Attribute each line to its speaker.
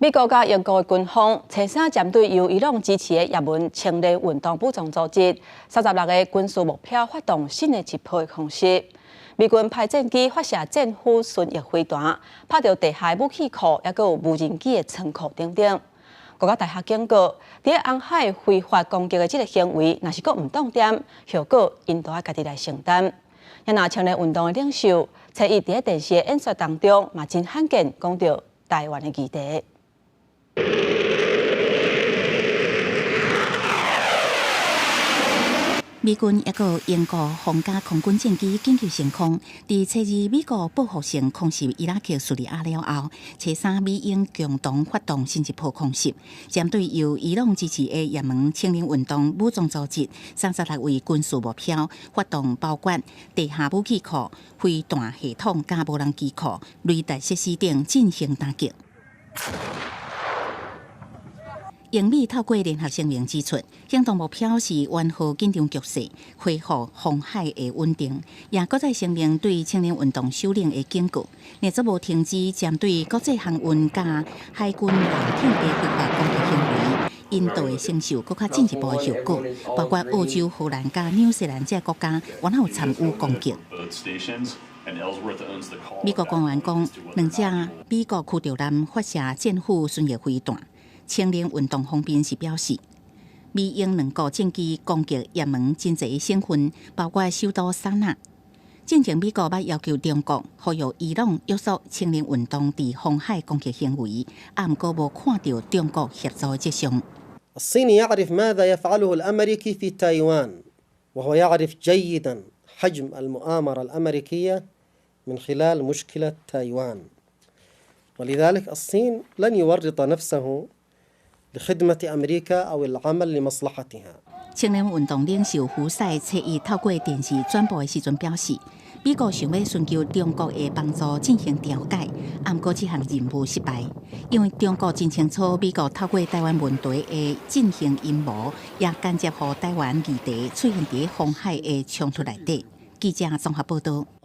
Speaker 1: 美国甲英国的军方初三针对由伊朗支持的也门青年运动武装组织36个军事目标发动新的击破攻势。美军派战机发射战斧巡弋飞弹，拍到地下武器库，也有无人机的仓库等等。国家大厦警告，伫红海非法攻击的这个行为，若是阁唔当点，后果因都要家己来承担。也那青年运动的领袖，在伊伫电视的演说当中，嘛真罕见讲到台湾的议题。
Speaker 2: 美军也有英国皇家空军战机紧急升空，伫初二美国报复性空袭伊拉克叙利亚了后，初三美英共同发动新一波空袭，针对由伊朗支持的也门青年运动武装组织36位军事目标发动包括地下武器库、飞弹系统加无人机库、雷达设施等进行打击。 英美透过联合声明指出，行动目标是缓和紧张局势，恢复红海的稳定，也搁再声明对青年运动首领的警告，连则无停止针对国际航运加海军舰艇的非法攻击行为，引导会承受更加进一步的后果，包括澳洲、荷兰加纽西兰这国家完后参与攻击。 美国官员讲，两只美国驱逐舰发射战斧巡弋飞弹。 青年运动方面是表示，美英两国战机攻击也门真侪省份，包括首都沙那。进前美国捌要求中国呼吁伊朗约束青年运动伫红海攻击行为，啊，毋过无看到中国协助迹象。
Speaker 3: الصين يعرف ماذا يفعله الأمريكي في تايوان، وهو يعرف جيدا حجم المؤامرة الأمريكية من خلال مشكلة تايوان، ولذلك الصين لن يورط نفسه لخدمة أمريكا أو العمل لمصلحتها。
Speaker 2: 青年运动领袖胡塞初一透过电视转播的时阵表示，美国想要寻求中国的帮助进行调解，啊，不过这项任务失败，因为中国真清楚美国透过台湾问题的进行阴谋，也间接让台湾议题出现伫红海的冲突内底。记者综合报道。